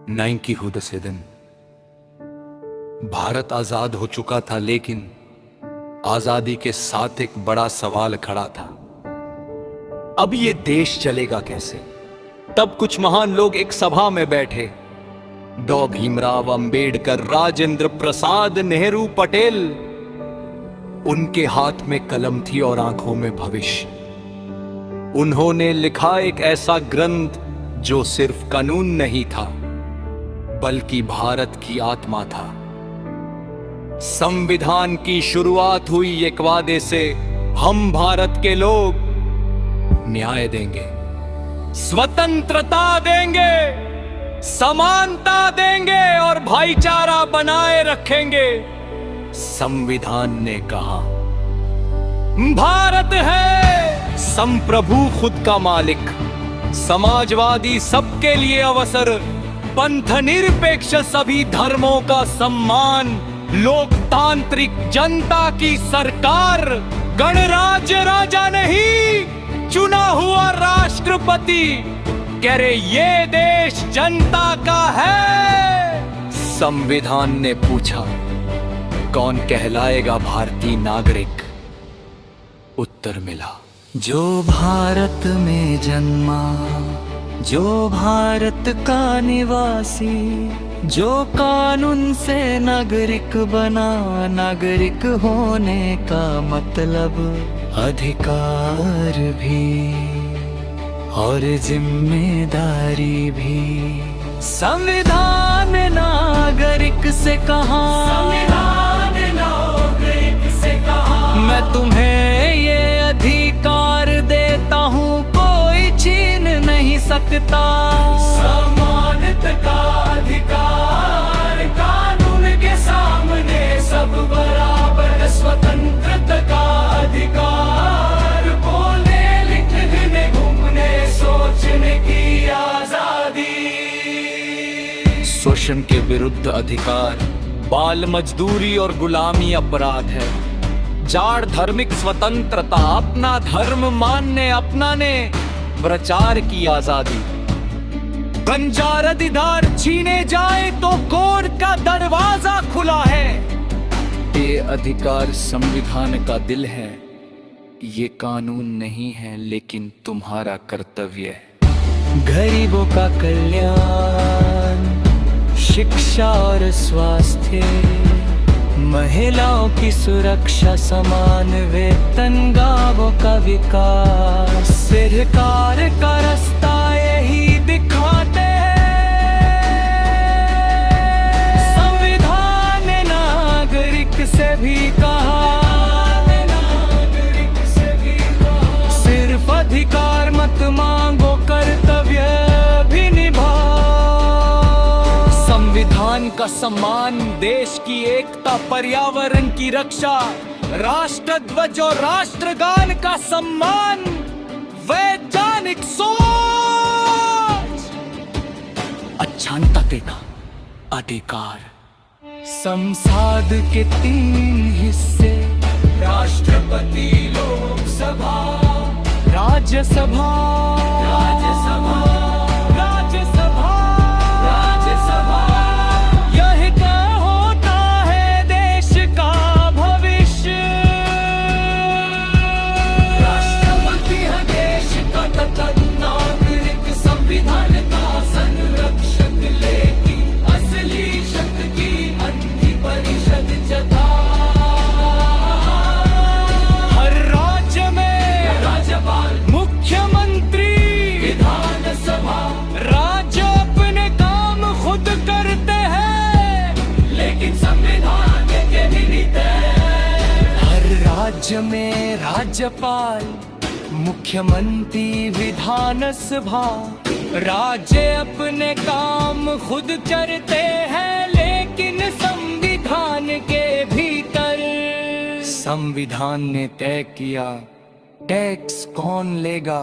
नहीं की हुद से दिन भारत आजाद हो चुका था, लेकिन आजादी के साथ एक बड़ा सवाल खड़ा था। अब ये देश चलेगा कैसे? तब कुछ महान लोग एक सभा में बैठे। डॉ भीमराव अंबेडकर, राजेंद्र प्रसाद, नेहरू, पटेल। उनके हाथ में कलम थी और आंखों में भविष्य। उन्होंने लिखा एक ऐसा ग्रंथ जो सिर्फ कानून नहीं था, बल्कि भारत की आत्मा था। संविधान की शुरुआत हुई एक वादे से, हम भारत के लोग न्याय देंगे, स्वतंत्रता देंगे, समानता देंगे और भाईचारा बनाए रखेंगे। संविधान ने कहा, भारत है संप्रभु खुद का मालिक, समाजवादी सबके लिए अवसर, पंथ निरपेक्ष सभी धर्मों का सम्मान, लोकतांत्रिक जनता की सरकार, गणराज्य राजा नहीं चुना हुआ राष्ट्रपति, कह रहे ये देश जनता का है। संविधान ने पूछा, कौन कहलाएगा भारतीय नागरिक? उत्तर मिला, जो भारत में जन्मा, जो भारत का निवासी, जो कानून से नागरिक बना। नागरिक होने का मतलब अधिकार भी और जिम्मेदारी भी। संविधान नागरिक से कहा, संविधान नागरिक से कहा, मैं तुम्हें ये अधिकार देता हूँ, कोई छीन नहीं सकता। समानता का अधिकार, कानून के सामने सब बराबर, स्वतंत्रता का अधिकार, बोलने लिखने घूमने सोचने की आजादी। शोषण के विरुद्ध अधिकार, बाल मजदूरी और गुलामी अपराध है। जाड़ धार्मिक स्वतंत्रता, अपना धर्म मानने अपनाने प्रचार की आजादी। बंजार अधिकार छीने जाए तो कोर्ट का दरवाजा खुला है। ये अधिकार संविधान का दिल है, ये कानून नहीं है लेकिन तुम्हारा कर्तव्य है। गरीबों का कल्याण, शिक्षा और स्वास्थ्य, महिलाओं की सुरक्षा, समान वेतन, गांवों का विकास, सरकार का रास्ता यही दिखाते हैं। संविधान ने नागरिक से भी कहा, नागरिक से भी कहा, सिर्फ अधिकार मत मांगो, कर्तव्य भी निभाओ। संविधान का सम्मान, देश की एकता, पर्यावरण की रक्षा, राष्ट्र ध्वज और राष्ट्रगान का सम्मान, वैज्ञानिक सोच, अक्षांतते का अधिकार। संसद के 3 हिस्से, राष्ट्रपति, लोकसभा, राज्यसभा, राज्यसभा, राज्यसभा, राज्यसभा। यह क्या होता है देश का भविष्य। राष्ट्रपति है देश का तथा नागरिक, संविधान का संरक्षक, लेकिन असली शक्ति की मंत्री परिषद जता। हर राज्य में राज्यपाल, मुख्यमंत्री, विधानसभा, राज्य अपने काम खुद करते हैं, लेकिन संविधान के निमित्त हर राज्य में राज्यपाल, मुख्यमंत्री, विधानसभा, राज्य अपने काम खुद करते हैं, लेकिन संविधान के भीतर। संविधान ने तय किया, टैक्स कौन लेगा,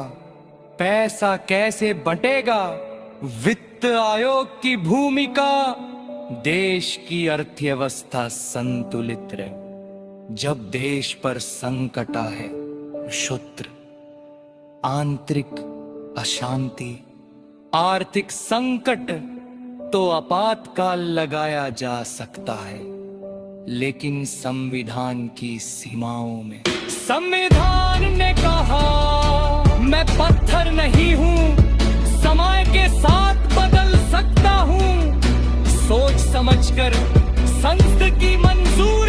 पैसा कैसे बंटेगा, वित्त आयोग की भूमिका, देश की अर्थव्यवस्था संतुलित रहे। जब देश पर संकट है, शूद्र, आंतरिक अशांति, आर्थिक संकट, तो आपातकाल लगाया जा सकता है, लेकिन संविधान की सीमाओं में। संविधान ने कहा मैं पत्थर नहीं हूँ, समय के साथ बदल सकता हूँ। सोच समझकर संसद की मंजूरी